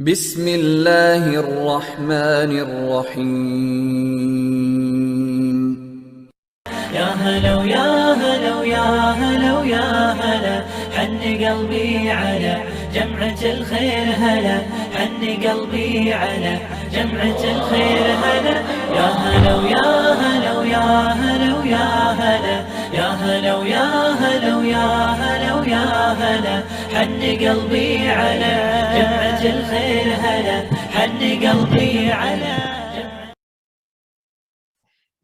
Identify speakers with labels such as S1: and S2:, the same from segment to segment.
S1: بسم اللہ الرحمن الرحیم.
S2: يا هلا ويا هلا ويا هلا ويا هلا حن قلبي على جمعة الخير هلا حن قلبي على جمعة الخير هلا يا هلا ويا هلا ويا هلا ويا هلا يا هلا ويا هلا ويا هلا ويا هلا حن قلبي على جمعة الخير هلا حن قلبي على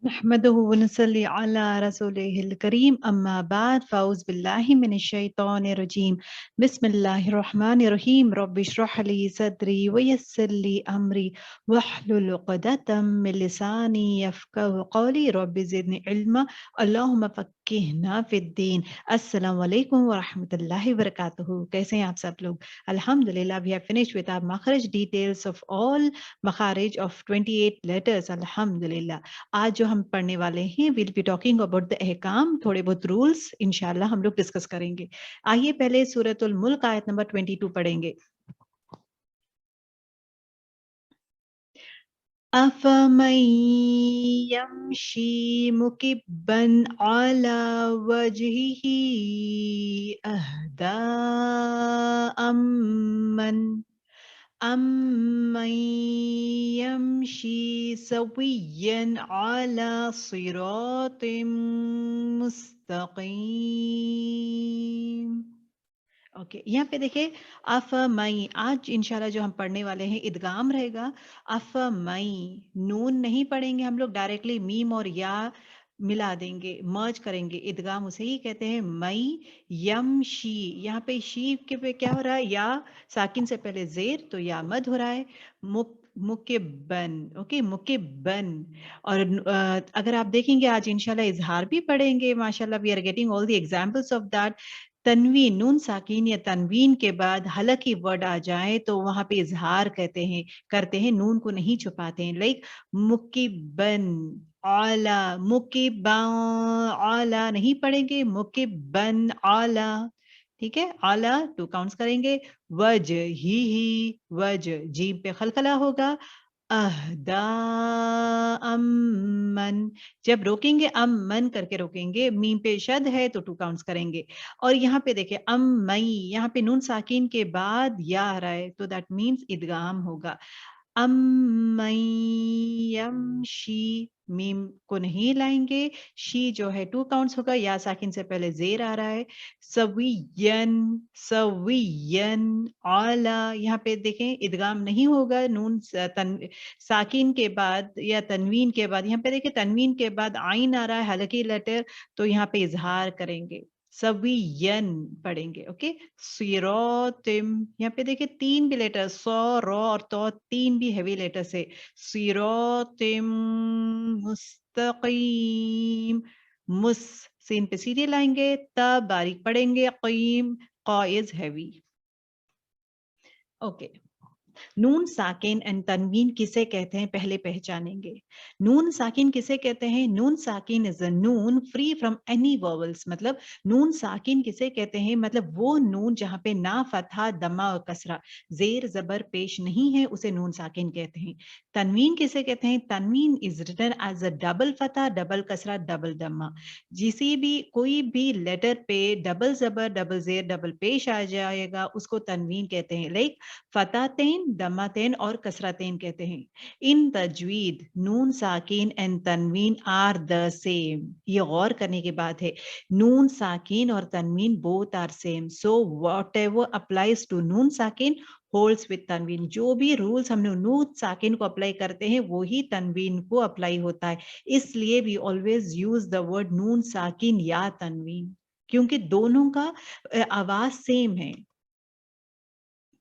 S3: نحمده ونصلي على رسوله الكريم أما بعد فأعوذ بالله من الشيطان الرجيم بسم الله الرحمن الرحيم رب اشرح لي صدري ويسر لي أمري واحلل عقدة من لساني يفقهوا قولي رب زدني علما اللهم فقهنا في الدين. السلام علیکم ورحمۃ اللہ وبرکاتہ. کیسے ہیں آپ سب لوگ؟ الحمدللہ we have finished with our makhraj details of all makharij of 28 letters. الحمدللہ آج جو ہم پڑھنے والے ہیں we'll be talking about the احکام، تھوڑے بہت رولز انشاءاللہ ہم لوگ ڈسکس کریں گے. آئیے پہلے سورۃ الملک آیت نمبر 22 پڑھیں گے. أَفَمَن يَمْشِي مُكِبًّا عَلَى وَجْهِهِ أَهْدَىٰ أَمَّن يَمْشِي سَوِيًّا عَلَى صِرَاطٍ مُسْتَقِيمٍ. اوکے، یہاں پہ دیکھیں افمئی، آج انشاءاللہ جو ہم پڑھنے والے ہیں ادغام رہے گا. افمئی، نون نہیں پڑھیں گے ہم لوگ، ڈائریکٹلی میم اور یا ملا دیں گے، مرج کریں گے. ادغام اسے ہی کہتے ہیں. مئی یم شی، یہاں پہ شی کے پہ کیا ہو رہا ہے؟ یا ساکن سے پہلے زیر تو یا مد ہو رہا ہے. مکبن، اوکے مکبن. اور اگر آپ دیکھیں گے آج انشاءاللہ اظہار بھی پڑھیں گے. ماشاءاللہ we are getting all the examples of that. تنوین، نون ساکین یا تنوین کے بعد حلقی ورڈ آ جائے تو وہاں پہ اظہار کرتے ہیں، نون کو نہیں چھپاتے ہیں. لائک مکبن اعلی، مکبن اعلی نہیں پڑھیں گے، مکبن اعلی. ٹھیک ہے، اعلی 2 کاؤنٹس کریں گے. وجہ ہی وجہ، جیم پہ خلخلہ ہوگا. اہدا امن، جب روکیں گے امن کر کے روکیں گے. میم پہ شد ہے تو 2 کاؤنٹس کریں گے. اور یہاں پہ دیکھیں امئی، یہاں پہ نون ساکین کے بعد یا آ رہا ہے تو دیٹ مینس ادغام ہوگا. امن یمشی، میم کو نہیں لائیں گے، شی جو ہے 2 کاؤنٹس ہوگا، یا ساکن سے پہلے زیر آ رہا ہے. سوین، سوین اعلی، یہاں پہ دیکھیں ادغام نہیں ہوگا. نون ساکین کے بعد یا تنوین کے بعد، یہاں پہ دیکھیں تنوین کے بعد عین آ رہا ہے حلقی لیٹر تو یہاں پہ اظہار کریں گے، سوین پڑھیں گے. اوکے، سیروتم، یہاں پہ دیکھیں 3 بھی لیٹر، سو رو اور تو 3 بھی ہیوی لیٹر سے. سیروتم مستقیم، مس سین پہ سیدھے لائیں گے، تا باریک پڑھیں گے، قیم قا از ہیوی. اوکے، نون ساکن اینڈ تنوین کسے کہتے ہیں پہلے پہچانیں گے. نون ساکن کسے کہتے ہیں؟ نون ساکن از اے نون فری فرام اینی ووولز. مطلب نون ساکن کسے کہتے ہیں؟ مطلب وہ نون جہاں پہ نہ فتحہ، دمہ اور کسرہ، زیر زبر پیش نہیں ہے، اسے نون ساکن کہتے ہیں. تنوین کسے کہتے ہیں؟ تنوین is written as a double فتحہ، ڈبل کسرہ، ڈبل دمہ. جسی بھی کوئی بھی لیٹر پہ ڈبل زبر، ڈبل زیر، ڈبل پیش آ جائے گا اس کو تنوین کہتے ہیں. لائک فتحتین، دمتین اور کسرتین کہتے ہیں. ان تجوید نون ساکین اینڈ تنوین آر دا سیم. یہ غور کرنے کی بات ہے، نون ساکین اور تنوین both are same. So whatever applies to نون ساکین ہولڈس وتھ تنوین. جو بھی رولز ہم نے نون ساکین کو اپلائی کرتے ہیں وہی تنوین کو اپلائی ہوتا ہے. اس لیے we always use the word نون ساکین یا تنوین، کیونکہ دونوں کا آواز سیم ہے.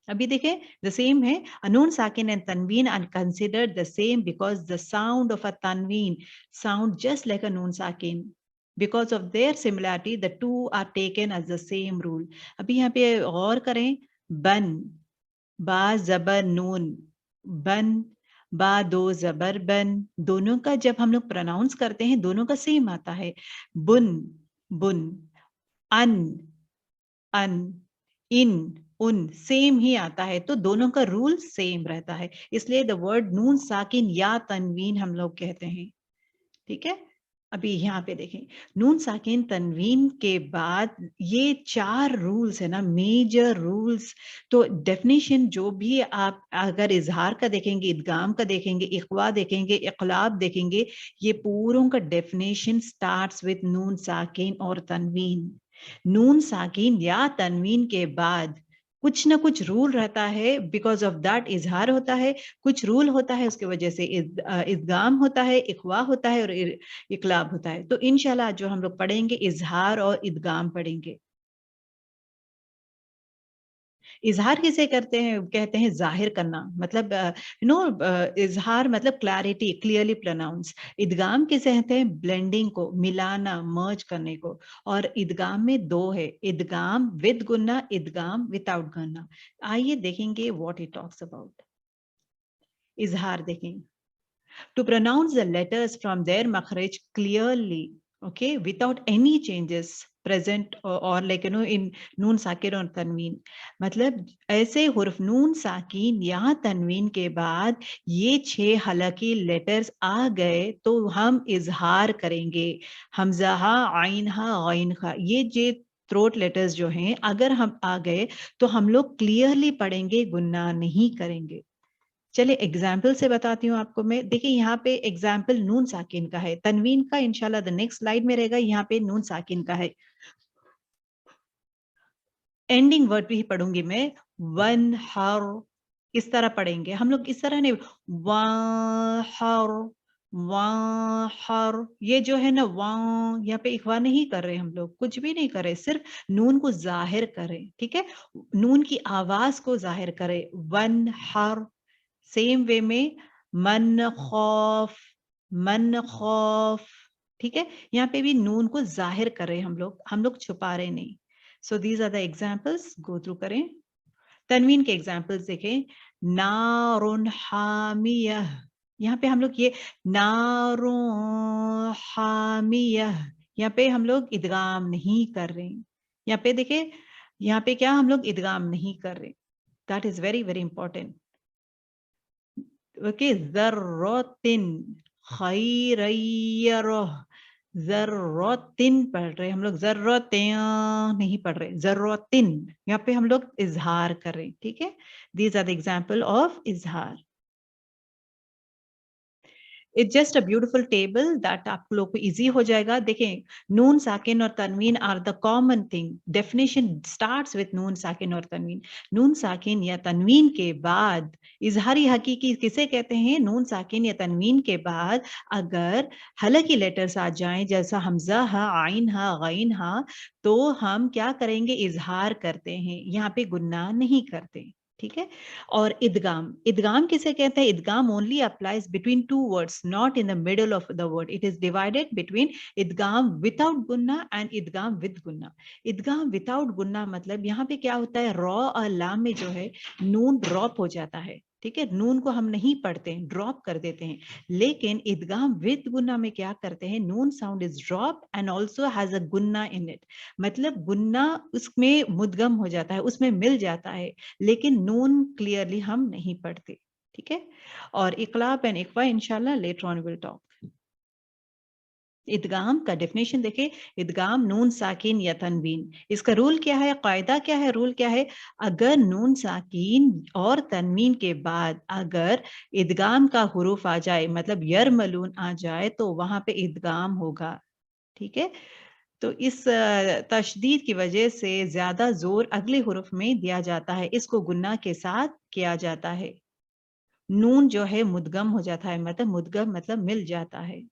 S3: ابھی دیکھیں the same ہے. نون ساکن and tanween are considered the same because the sound of a tanween sound just like a noon sakin. Because of their similarity, the two are taken as the same rule. ابھی یہاں پہ غور کریں، بن، با زبر نون، بن، با دو زبر بن، دونوں کا جب ہم لوگ پروناؤنس کرتے ہیں دونوں کا سیم آتا ہے. بن، بن، ان، ان، ان، उन सेम ही आता है, तो दोनों का रूल सेम रहता है, इसलिए द वर्ड नून साकिन या तनवीन हम लोग कहते हैं। ठीक है, अभी यहाँ पे देखें, नून साकिन तनवीन के बाद ये 4 रूल्स है ना, मेजर रूल्स। तो डेफिनेशन जो भी आप अगर इजहार का देखेंगे, इदगाम का देखेंगे, इख्वा देखेंगे, इक़लाब देखेंगे, ये पूरों का डेफिनेशन स्टार्ट्स विद नून साकिन और तनवीन। नून साकिन या तनवीन के बाद कुछ ना कुछ रूल रहता है, बिकॉज ऑफ दैट इजहार होता है, कुछ रूल होता है, उसकी वजह से इदगाम होता है, इख्वा होता है और इकलाब होता है। तो इंशाल्लाह जो हम लोग पढ़ेंगे इजहार और इदगाम पढ़ेंगे। इजहार किसे करते हैं, कहते हैं जाहिर करना, मतलब इजहार मतलब क्लैरिटी, क्लियरली प्रोनाउंस। इदगाम किसे कहते हैं, ब्लेंडिंग को, मिलाना, मर्ज करने को। और इदगाम में 2 है, इदगाम विद गुन्ना, इदगाम विदाउट गुन्ना। आइए देखेंगे व्हाट इट टॉक्स अबाउट। इजहार देखें, to pronounce the letters from their makhraj clearly, okay, without any changes present or like in नून साकिन और तनवीन। मतलब ऐसे हुर्फ नून साकिन या तनवीन के बाद ये 6 हलकी लेटर्स आ गए तो हम इजहार करेंगे। हमजा हा, आइन हा, गैन हा, ये थ्रोट लेटर्स जो हैं अगर हम आ गए तो हम लोग क्लियरली पढ़ेंगे, गुन्ना नहीं करेंगे। चलिए एग्जाम्पल से बताती हूँ आपको मैं। देखिए यहाँ पे एग्जाम्पल नून साकिन का है, तनवीन का इंशाल्लाह द नेक्स्ट स्लाइड में रहेगा। यहाँ पे नून साकिन का है, एंडिंग वर्ड भी पढ़ूंगी मैं, वन हर, इस तरह पढ़ेंगे हम लोग, इस तरह नहीं, वाहर, वाहर, ये जो है ना वां, यहाँ पे इख्वा नहीं कर रहे हम लोग, कुछ भी नहीं कर रहे, सिर्फ नून को जाहिर करें। ठीक है, नून की आवाज को जाहिर करें, वन हर। सेम वे में मन खौफ, मन खौफ। ठीक है, यहाँ पे भी नून को जाहिर कर रहे हैं हम लोग छुपा रहे नहीं। So these are the examples, go through करें। तनवीन के एग्जाम्पल्स देखें, नारुन हामियह, यहाँ पे हम लोग ये नारुन हामियह, यहाँ पे हम लोग इदगाम नहीं कर रहे। यहाँ पे देखें, यहाँ पे क्या हम लोग इदगाम नहीं कर रहे, that is very very important. Okay, ज़र्रतिन खैरय्यरह, ज़र्रतिन पढ़ रहे हम लोग, ज़र्रतिन नहीं पढ़ रहे, ज़र्रतिन। यहाँ पे हम लोग इजहार कर रहे हैं। ठीक है, these are the example of इजहार। It's just a beautiful table that आप लोग को इजी हो जाएगा। देखें, नून साकिन और तनवीन are the common thing. Definition starts with नून साकिन और तनवीन। नून साकिन या तनवीन के बाद इजहारी हकीकी किसे कहते हैं, नून साकिन या तनवीन के बाद अगर हलकी लेटर्स आ जाएं, जैसा हमजा हा, आइन हा, गैन हा, तो हम क्या करेंगे, इजहार करते हैं, यहाँ पे गुन्ना नहीं करते। ठीक है, और इदगाम, इदगाम किसे कहते हैं, इदगाम only applies between 2 words, not in the middle of the word. It is divided between इदगाम विदाउट गुन्ना एंड इदगाम विद गुन्ना। इदगाम विदाउट गुन्ना मतलब यहाँ पे क्या होता है, रॉ और लाम में जो है नून ड्रॉप हो जाता है। ठीक है, नून को हम नहीं पढ़ते हैं, ड्रॉप कर देते हैं। लेकिन इदगाम विद गुन्ना में क्या करते हैं, नून sound is drop and also has a गुन्ना इन इट, मतलब गुन्ना उसमें मुदगम हो जाता है, उसमें मिल जाता है, लेकिन नून क्लियरली हम नहीं पढ़ते। ठीक है, और इकलाब एंड इकवा इंशाल्लाह लेटर ऑन विल टॉक। इदगाम का डेफिनेशन देखें, इदगाम नून साकिन या तनवीन, इसका रूल क्या है, कायदा क्या है, रूल क्या है। अगर नून साकिन और तनवीन के बाद अगर इदगाम का हुरूफ आ जाए, मतलब यरमलून आ जाए, तो वहां पे इदगाम होगा। ठीक है, तो इस तशदीद की वजह से ज्यादा जोर अगले हुरूफ में दिया जाता है, इसको गुन्ना के साथ किया जाता है। नून जो है मुदगम हो जाता है, मतलब मुदगम मतलब मिल जाता है।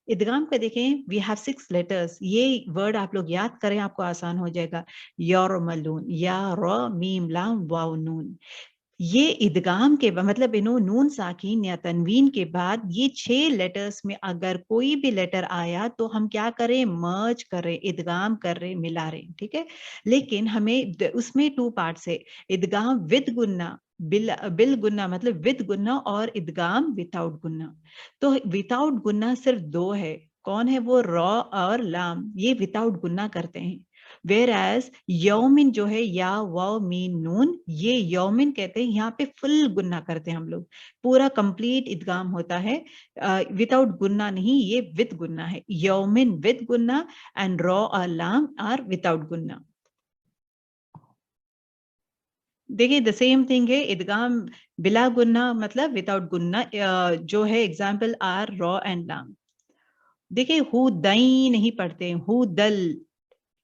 S3: इदगाम पे देखें, वी हैव 6 लेटर्स, ये वर्ड आप लोग याद करें, आपको आसान हो जाएगा। यरमलून, या र मीम लाम वाव नून। ये इदगाम के मतलब नून साकिन या तनवीन के बाद ये 6 लेटर्स में अगर कोई भी लेटर आया तो हम क्या करें, मर्ज करें, इदगाम कर रहे, मिला रहे। ठीक है, लेकिन हमें उसमें 2 पार्ट्स है, इदगाम विद गुन्ना, बिल गुन्ना मतलब विद गुन्ना, और इदगाम विदाउट गुन्ना। तो विदाउट गुन्ना सिर्फ 2 है, कौन है वो, रॉ और लाम, ये विदाउट गुन्ना करते हैं। वेयर एज यौमिन जो है या वाव मीन नून, ये यौमिन कहते हैं, यहाँ पे फुल गुन्ना करते हैं हम लोग, पूरा कंप्लीट इदगाम होता है, विदाउट गुन्ना नहीं, ये विद गुन्ना है, यौमिन विद गुन्ना एंड रॉ और लाम आर विदाउट गुन्ना। देखिए द सेम थिंग है, इदगाम बिला गुन्ना मतलब विदाउट गुन्ना, जो है एग्जाम्पल आर रॉ एंड लाम। देखिए हु दई नहीं पढ़ते, हु दल,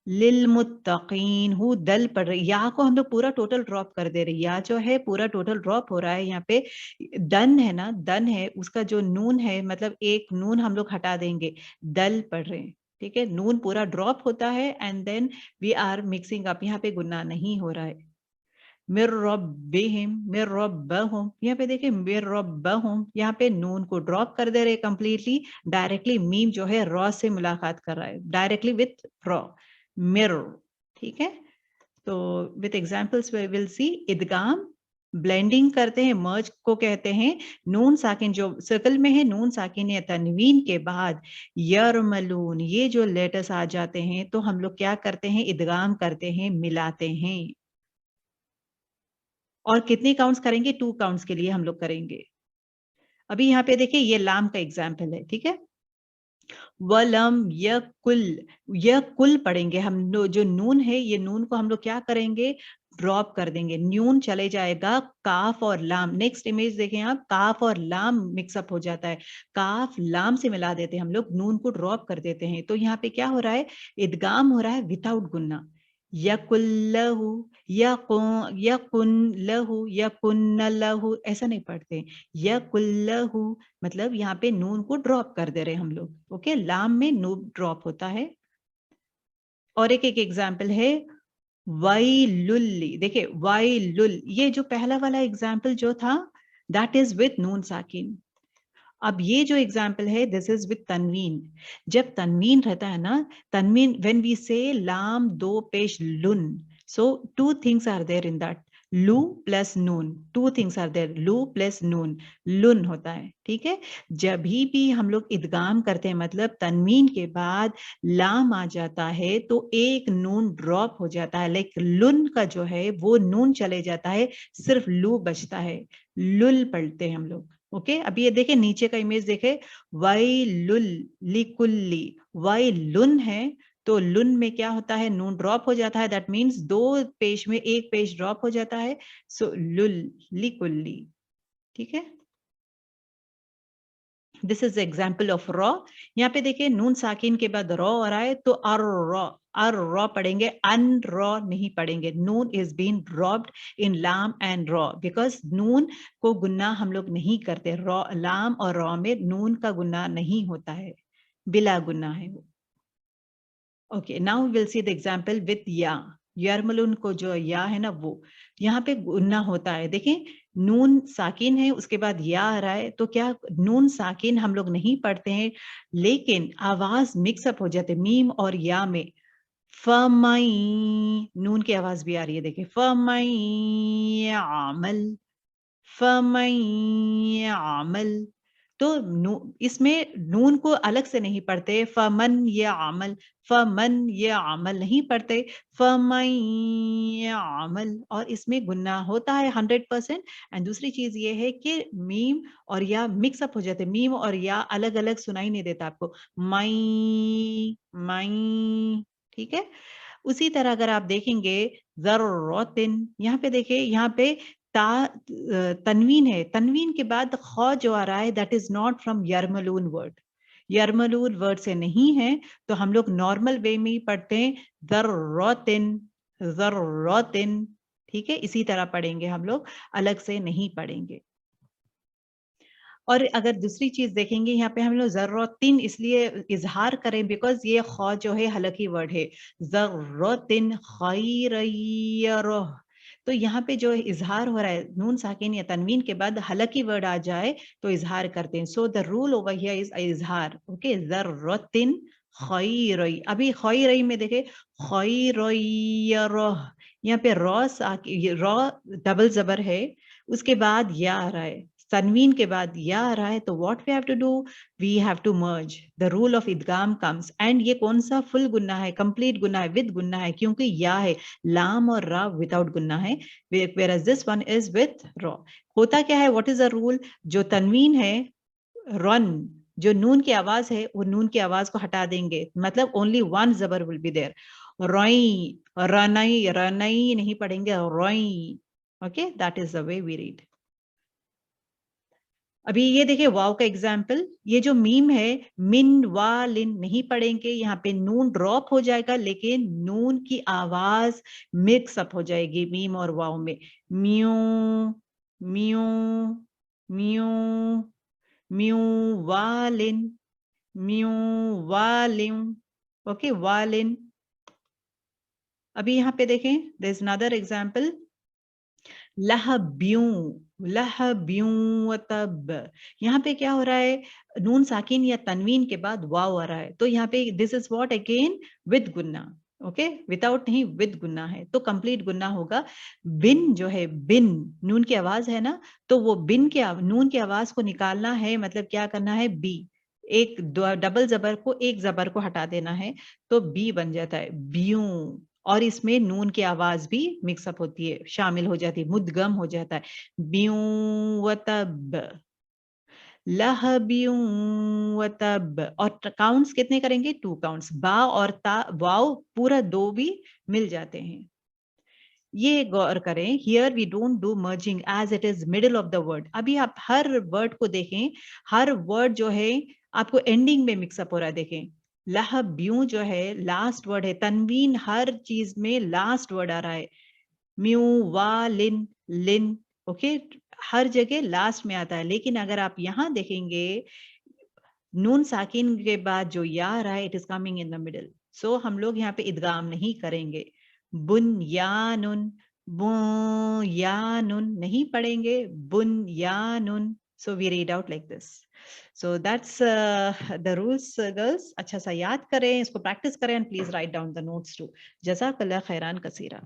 S3: लिल मुत्तकीन, हु दल पढ़ रहे, या को हम लोग पूरा टोटल ड्रॉप कर दे रहे, या जो है पूरा टोटल ड्रॉप हो रहा है यहाँ पे। दन है ना, दन है, उसका जो नून है मतलब एक नून हम लोग हटा देंगे, दल पढ़ रहे हैं, ठीक है, नून पूरा ड्रॉप होता है and then we are mixing up, यहाँ पे गुन्ना नहीं हो रहा है। मिर रब्बिहिम, मिर रब्बहुम, यहाँ पे देखिए मिर रब्बहुम, यहाँ पे नून को ड्रॉप कर दे रहे कंप्लीटली, डायरेक्टली मीम जो है रॉ से मुलाकात कर रहा है, डायरेक्टली विथ रॉ, मिर, ठीक है। तो with examples we will see इदगाम, ब्लेंडिंग करते हैं, मर्ज को कहते हैं, नून साकिन जो सर्कल में है, नून साकिन या तनवीन के बाद यरमलून, ये जो लेटर्स आ जाते हैं तो हम लोग क्या करते हैं, इदगाम करते हैं, मिलाते हैं। और कितने काउंट्स करेंगे, 2 काउंट्स के लिए हम लोग करेंगे। अभी यहाँ पे देखिए ये लाम का एग्जाम्पल है, ठीक है, वलम यकुल पढ़ेंगे हम, जो नून है ये नून को हम लोग क्या करेंगे, ड्रॉप कर देंगे, न्यून चले जाएगा, काफ और लाम, नेक्स्ट इमेज देखें आप, काफ और लाम मिक्सअप हो जाता है, काफ लाम से मिला देते हैं हम लोग, नून को ड्रॉप कर देते हैं, तो यहाँ पे क्या हो रहा है, इदगाम हो रहा है विदाउट गुन्ना, यकुल्लहु, यकुन लहु, यकुन्न लहु, ऐसा नहीं पढ़ते, यकुल्लहु मतलब यहाँ पे नून को ड्रॉप कर दे रहे हम लोग, ओके, लाम में नून ड्रॉप होता है। और एक एग्जाम्पल है वाइलुल्ली, देखिए वाइलुल, ये जो पहला वाला एग्जाम्पल जो था दैट इज विथ नून साकिन। अब ये जो एग्जाम्पल है दिस इज विथ तनवीन, जब तनवीन रहता है ना, तनवीन व्हेन वी से लाम दो पेश लुन, so 2 things are there in that, लू प्लस नून, 2 थिंग्स आर देयर, लू प्लस नून, लुन होता है, ठीक है। जब भी हम लोग इदगाम करते हैं मतलब तनवीन के बाद लाम आ जाता है तो एक नून ड्रॉप हो जाता है, लाइक लुन का जो है वो नून चले जाता है, सिर्फ लू बचता है, लुल पढ़ते हैं हम लोग, ओके। अब ये देखें नीचे का इमेज देखे, वाइलुल लिकुल्ली, वाइलुन है तो लुन में क्या होता है, नून ड्रॉप हो जाता है, दैट मीन्स 2 पेश में एक पेश ड्रॉप हो जाता है, सो लुल लिकुल्ली, ठीक है। This is example of raw. यहाँ पे देखिए नून साकिन के बाद रॉ आ रहा है तो अर रॉ पढ़ेंगे, अन रॉ नहीं पढ़ेंगे, नून इज बीन ड्रॉप्ड इन लाम एंड रॉ, बिकॉज नून को गुन्ना हम लोग नहीं करते, रॉ, लाम और रॉ में नून का गुन्ना नहीं होता है, बिला गुन्ना है वो। Okay, now will see the example with या, यरमलून को जो या है ना वो, यहाँ पे गुन्ना होता है, देखें नून साकिन है उसके बाद या आ रहा है, तो क्या नून साकिन हम लोग नहीं पढ़ते हैं, लेकिन आवाज मिक्सअप हो जाते मीम और या में, फमई, नून की आवाज भी आ रही है, देखिए फमई आमल, फमई आमल, तो इसमें नून को अलग से नहीं पढ़ते, फमन ये आमल, फमन ये आमल नहीं पढ़ते, फमई आमल, और इसमें गुन्ना होता है 100%। एंड दूसरी चीज ये है कि मीम और या मिक्सअप हो जाते, मीम और या अलग अलग सुनाई नहीं देता आपको, मई मई, ठीक है। उसी तरह अगर आप देखेंगे ज़र्रतिन, यहाँ पे देखिए, यहाँ पे तनवीन है, तनवीन के बाद खौ जो आ रहा है दैट इज नॉट फ्रॉम यरमलून वर्ड, यरमलून वर्ड से नहीं है, तो हम लोग नॉर्मल वे में ही पढ़ते हैं ज़र्रतिन, ज़र्रतिन, ठीक है, इसी तरह पढ़ेंगे हम लोग, अलग से नहीं पढ़ेंगे। और अगर दूसरी चीज देखेंगे यहाँ पे हम लोग ज़र्रतिन इसलिए इजहार करें बिकॉज ये खौ जो है हलकी वर्ड है, ज़र्रतिन खैरयरह, तो यहाँ पे जो इजहार हो रहा है नून साकिन या तनवीन के बाद हलकी वर्ड आ जाए तो इजहार करते हैं, so the rule over here is इजहार, ओके, ज़र्रतिन खैरई। अभी खैरई में देखे खैरयरह, यहाँ पे रॉ डबल जबर है, उसके बाद या आ रहा है, तनवीन के बाद या आ रहा है तो what we have to do, we have to merge, the rule of इदगाम कम्स, एंड ये कौन सा फुल गुन्ना है, कंप्लीट गुन्ना है, विद गुन्ना है, क्योंकि या है, लाम और रा विदाउट गुन्ना है, whereas this one is with ra. होता क्या है, व्हाट इज द रूल, जो तनवीन है रन, जो नून की आवाज है वो नून की आवाज को हटा देंगे, मतलब ओनली वन जबर विल बी देयर, रोई, रनई, रनई नहीं पढ़ेंगे, रोई. Okay, that is the way we read. अभी ये देखिए वाव का एग्जाम्पल, ये जो मीम है मिन वा लिन नहीं पढ़ेंगे, यहाँ पे नून ड्रॉप हो जाएगा, लेकिन नून की आवाज मिक्स अप हो जाएगी मीम और वाव में. म्यू म्यू म्यू म्यू वालिन, म्यू वालिन. ओके, वालिन. अभी यहाँ पे देखें, देयर इज अनदर एग्जाम्पल, लहब्यूं, लहब्यूं तब. यहाँ पे क्या हो रहा है, नून साकिन या तनवीन के बाद वाव आ रहा है, तो यहाँ पे this is what again with गुन्ना. ओके, विदाउट नहीं, विद गुन्ना है, तो कंप्लीट गुन्ना होगा. बिन जो है, बिन नून की आवाज है ना, तो वो बिन के नून की आवाज को निकालना है, मतलब क्या करना है, बी, एक डबल जबर को एक जबर को हटा देना है, तो बी बन जाता है ब्यूं. और इसमें नून की आवाज भी मिक्सअप होती है, शामिल हो जाती है, मुद्गम हो जाता है. ब्यूं वतब, लहब्यूं वतब. और काउंट्स कितने करेंगे, 2 काउंट्स, बा और ता, वाव पूरा 2 भी मिल जाते हैं. ये गौर करें, here we don't do merging as it is middle of the word. अभी आप हर वर्ड को देखें, हर वर्ड जो है आपको एंडिंग में मिक्सअप हो रहा है. देखें, लहब्यूं जो है लास्ट वर्ड है, तनवीन हर चीज में लास्ट वर्ड आ रहा है. म्यू वा लिन, लिन, ओके, हर जगह लास्ट में आता है. लेकिन अगर आप यहाँ देखेंगे, नून साकिन के बाद जो या आ रहा है, it is coming in the middle. So हम लोग यहाँ पे इदगाम नहीं करेंगे. बुनयानुन, बुनयानुन नहीं पढ़ेंगे, बुनयानुन. So we read out like this. So that's the rules girls. अच्छा सा याद करें, इसको प्रैक्टिस करें, and please write down the notes too. जज़ाकल्लाह खैरान कसीरा.